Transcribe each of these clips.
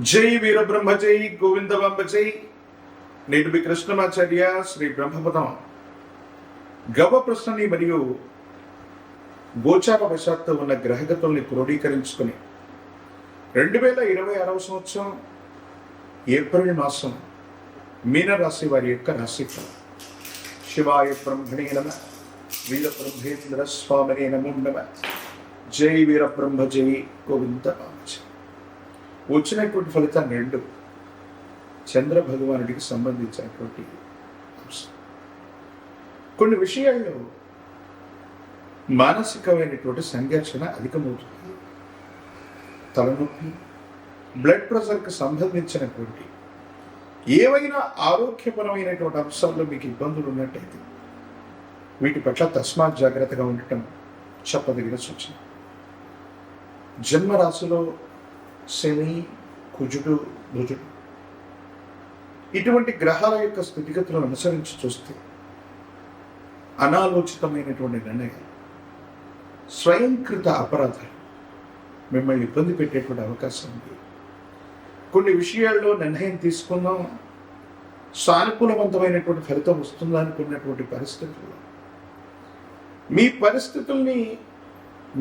జై వీరబ్రహ్మ జై గోవిందబాంబ జై. నేటి మీ కృష్ణమాచార్య శ్రీ బ్రహ్మపదం గవ ప్రశ్నని మరియు గోచార వశాత్తు ఉన్న గ్రహగతుల్ని క్రోడీకరించుకుని 2026 సంవత్సరం ఏప్రిల్ మాసం మీనరాశి వారి యొక్క రాశిఫలం. శివాయ బ్రహ్మణే నమ, వీరబ్రహ్మేంద్ర స్వామినే నమో నమ. జై వీరబ్రహ్మ జై గోవిందబాంబ జై. వచ్చినటువంటి ఫలితాన్ని రెండు చంద్ర భగవానుడికి సంబంధించినటువంటి అంశం. కొన్ని విషయాల్లో మానసికమైనటువంటి సంఘర్షణ అధికమవుతుంది. తలనొప్పి, బ్లడ్ ప్రెషర్కి సంబంధించినటువంటి ఏవైనా ఆరోగ్యపరమైనటువంటి అంశాల్లో మీకు ఇబ్బందులు ఉన్నట్టయితే వీటి పట్ల తస్మాత్ జాగ్రత్తగా ఉండటం చెప్పదగిన సూచన. జన్మరాశిలో శని, కుజుడు, బుధుడు ఇటువంటి గ్రహాల యొక్క స్థితిగతులను అనుసరించి చూస్తే అనాలోచితమైనటువంటి నిర్ణయాలు, స్వయంకృత అపరాధాలు మిమ్మల్ని ఇబ్బంది పెట్టేటువంటి అవకాశం ఉంది. కొన్ని విషయాల్లో నిర్ణయం తీసుకుందాం, సానుకూలవంతమైనటువంటి ఫలితం వస్తుందా అనుకున్నటువంటి పరిస్థితుల్లో మీ పరిస్థితుల్ని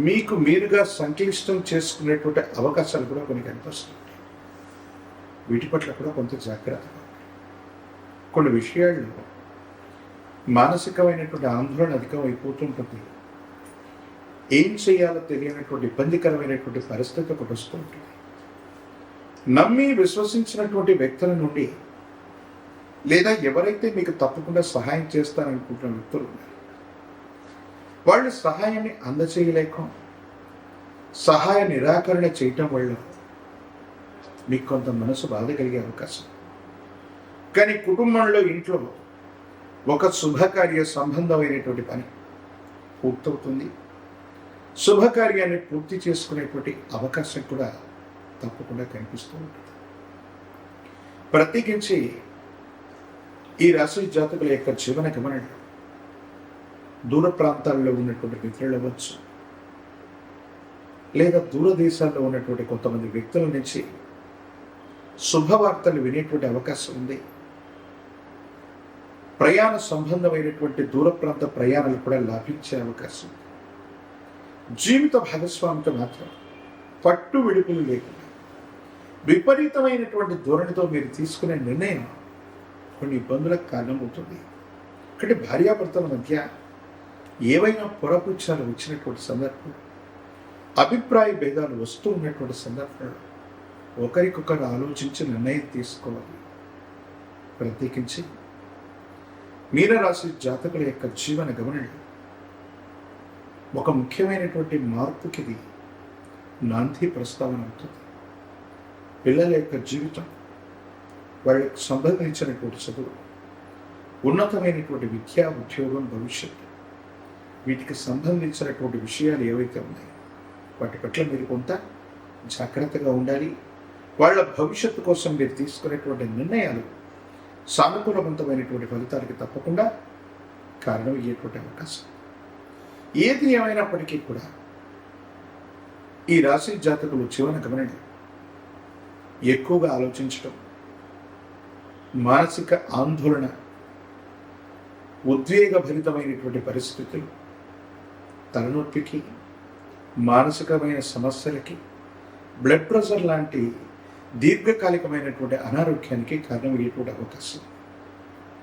మీకు మీరుగా సంక్లిష్టం చేసుకునేటువంటి అవకాశాలు కూడా కొన్ని కనిపిస్తుంటాయి. వీటి పట్ల కూడా కొంత జాగ్రత్తగా. కొన్ని విషయాల్లో మానసికమైనటువంటి ఆందోళన అధికమైపోతుంటుంది. ఏం చేయాలో తెలియనటువంటి ఇబ్బందికరమైనటువంటి పరిస్థితి ఒకటి వస్తూ ఉంటుంది. నమ్మి విశ్వసించినటువంటి వ్యక్తుల నుండి లేదా ఎవరైతే మీకు తప్పకుండా సహాయం చేస్తారనుకుంటున్న వ్యక్తులు ఉన్నారు, వాళ్ళు సహాయాన్ని అందచేయలేక సహాయ నిరాకరణ చేయటం వల్ల మీకు కొంత మనసు బాధ కలిగే అవకాశం. కానీ కుటుంబంలో, ఇంట్లో ఒక శుభకార్య సంబంధమైనటువంటి పని పూర్తవుతుంది. శుభకార్యాన్ని పూర్తి చేసుకునేటువంటి అవకాశం కూడా తప్పకుండా కనిపిస్తూ ఉంటుంది. ప్రత్యేకించి ఈ రాశి జాతకుల యొక్క జీవన గమనంలో దూర ప్రాంతాల్లో ఉన్నటువంటి మిత్రులు అవ్వచ్చు, లేదా దూరదేశాల్లో ఉన్నటువంటి కొంతమంది వ్యక్తుల నుంచి శుభవార్తలు వినేటువంటి అవకాశం ఉంది. ప్రయాణ సంబంధమైనటువంటి దూర ప్రాంత ప్రయాణాలు కూడా లాభించే అవకాశం ఉంది. జీవిత భాగస్వామితో మాత్రం పట్టు విడుపులు లేకుండా విపరీతమైనటువంటి ధోరణితో మీరు తీసుకునే నిర్ణయం కొన్ని ఇబ్బందులకు కారణమవుతుంది. అంటే భార్యాభర్తల మధ్య ఏవైనా పొరపుచ్చాలు వచ్చినటువంటి సందర్భం, అభిప్రాయ భేదాలు వస్తూ ఉన్నటువంటి సందర్భంలో ఒకరికొకరు ఆలోచించి నిర్ణయం తీసుకోవాలి. ప్రత్యేకించి మీనరాశి జాతకుల యొక్క జీవన గమనంలో ఒక ముఖ్యమైనటువంటి మార్పుకి ఇది నాంది ప్రస్తావన అవుతుంది. పిల్లల యొక్క జీవితం, వాళ్ళకు సంబంధించినటువంటి చదువు, ఉన్నతమైనటువంటి విద్యా, ఉద్యోగం, భవిష్యత్తు, వీటికి సంబంధించినటువంటి విషయాలు ఏవైతే ఉన్నాయో వాటి పట్ల మీరు కొంత జాగ్రత్తగా ఉండాలి. వాళ్ళ భవిష్యత్తు కోసం మీరు తీసుకునేటువంటి నిర్ణయాలు సానుకూలవంతమైనటువంటి ఫలితాలకి తప్పకుండా కారణం అయ్యేటువంటి అవకాశం. ఏది ఏమైనప్పటికీ కూడా ఈ రాశి జాతకులు జీవన గమనంలో ఎక్కువగా ఆలోచించడం, మానసిక ఆందోళన, ఉద్వేగభరితమైనటువంటి పరిస్థితులు, తలనొప్పికి, మానసికమైన సమస్యలకి, బ్లడ్ ప్రెషర్ లాంటి దీర్ఘకాలికమైనటువంటి అనారోగ్యానికి కారణమయ్యేటువంటి అవకాశం.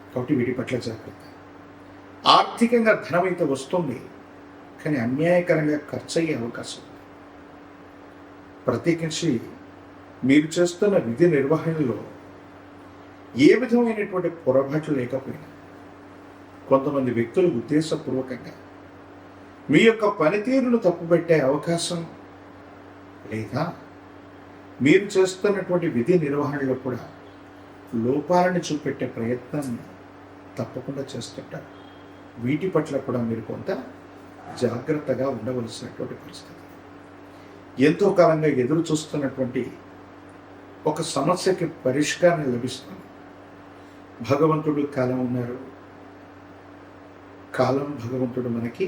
కాబట్టి వీటి పట్ల జాగ్రత్త. ఆర్థికంగా ధనమైతే వస్తుంది, కానీ అన్యాయకరంగా ఖర్చు అయ్యే అవకాశం ఉంది. ప్రత్యేకించి మీరు చేస్తున్న విధి నిర్వహణలో ఏ విధమైనటువంటి పొరపాట్లు లేకపోయినా కొంతమంది వ్యక్తులు ఉద్దేశపూర్వకంగా మీ యొక్క పనితీరును తప్పుపెట్టే అవకాశం, లేదా మీరు చేస్తున్నటువంటి విధి నిర్వహణలో కూడా లోపాలను చూపెట్టే ప్రయత్నాన్ని తప్పకుండా చేస్తుంటారు. వీటి పట్ల కూడా మీరు కొంత జాగ్రత్తగా ఉండవలసినటువంటి పరిస్థితి. ఎంతో కాలంగా ఎదురు చూస్తున్నటువంటి ఒక సమస్యకి పరిష్కారం లభిస్తుంది. భగవంతుడు కాలం ఉన్నారు, కాలం భగవంతుడు మనకి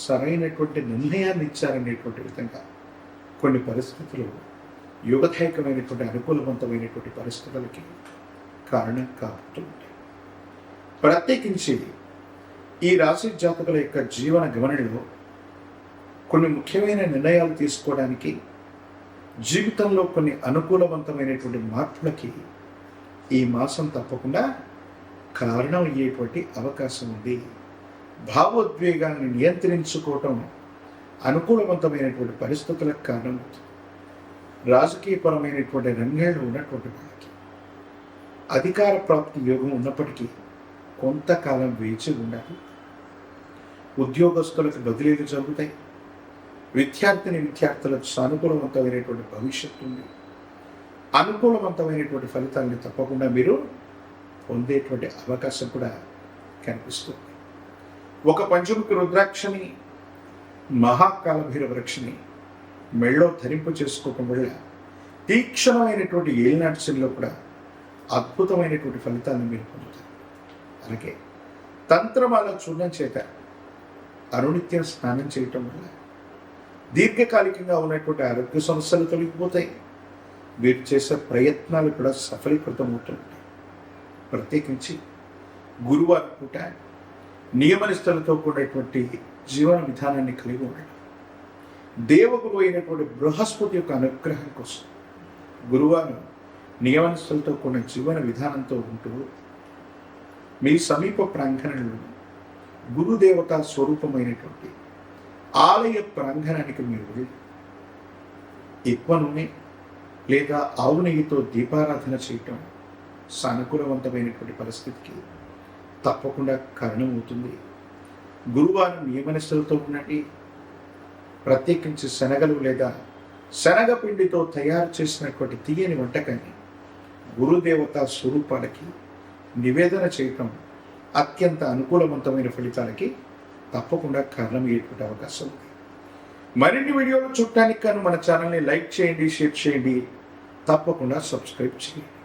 సరైనటువంటి నిర్ణయాన్ని ఇచ్చారనేటువంటి విధంగా కొన్ని పరిస్థితులు యుగదాయకమైనటువంటి అనుకూలవంతమైనటువంటి పరిస్థితులకి కారణం కాబోతుంది. ప్రత్యేకించి ఈ రాశి జాతకుల యొక్క జీవన గమనంలో కొన్ని ముఖ్యమైన నిర్ణయాలు తీసుకోవడానికి, జీవితంలో కొన్ని అనుకూలవంతమైనటువంటి మార్పులకి ఈ మాసం తప్పకుండా కారణం అయ్యేటువంటి అవకాశం ఉంది. భావోద్వేగాన్ని నియంత్రించుకోవటం అనుకూలవంతమైనటువంటి పరిస్థితులకు కారణమవుతుంది. రాజకీయపరమైనటువంటి రంగంలో ఉన్నటువంటి వాళ్ళకి అధికార ప్రాప్తి యోగం ఉన్నప్పటికీ కొంతకాలం వేచి ఉండాలి. ఉద్యోగస్తులకు బదిలీలు జరుగుతాయి. విద్యార్థులకు సానుకూలవంతమైనటువంటి భవిష్యత్తు ఉంది. అనుకూలవంతమైనటువంటి ఫలితాలను తప్పకుండా మీరు పొందేటువంటి అవకాశం కూడా కనిపిస్తుంది. ఒక పంచముఖి రుద్రాక్షని, మహాకాలభైరవ వృక్షని మెళ్ళో ధరింపు చేసుకోవటం వల్ల తీక్షణమైనటువంటి ఏలినాటి శనిలో కూడా అద్భుతమైనటువంటి ఫలితాలను మీరు పొందుతారు. అలాగే తంత్రమాల చూడడం చేత అనునిత్యం స్నానం చేయటం వల్ల దీర్ఘకాలికంగా ఉన్నటువంటి ఆరోగ్య సమస్యలు తొలగిపోతాయి. వీరు చేసే ప్రయత్నాలు కూడా సఫలీకృతమవుతుంటాయి. ప్రత్యేకించి గురువారం పూట నియమనిష్టలతో కూడినటువంటి జీవన విధానాన్ని కలిగి ఉండడం, దేవగురు అయినటువంటి బృహస్పతి యొక్క అనుగ్రహం కోసం గురువారం నియమనిష్టలతో కూడిన జీవన విధానంతో ఉంటూ మీ సమీప ప్రాంగణంలో గురుదేవతా స్వరూపమైనటువంటి ఆలయ ప్రాంగణానికి మీరు వెళ్ళి ఎక్కువ నూనె లేదా ఆవు నెయ్యితో దీపారాధన చేయటం సానుకూలవంతమైనటువంటి పరిస్థితికి తప్పకుండా కారణమవుతుంది. గురువారం నియమనిష్టలతో ఉన్నటి ప్రత్యేకించి శనగలు లేదా శనగపిండితో తయారు చేసినటువంటి తీయని వంటకాన్ని గురుదేవతా స్వరూపాలకి నివేదన చేయటం అత్యంత అనుకూలవంతమైన ఫలితాలకి తప్పకుండా కారణమయ్యేటువంటి అవకాశం ఉంది. మరిన్ని వీడియోలు చూడటానికి కానీ మన ఛానల్ని లైక్ చేయండి, షేర్ చేయండి, తప్పకుండా సబ్స్క్రైబ్ చేయండి.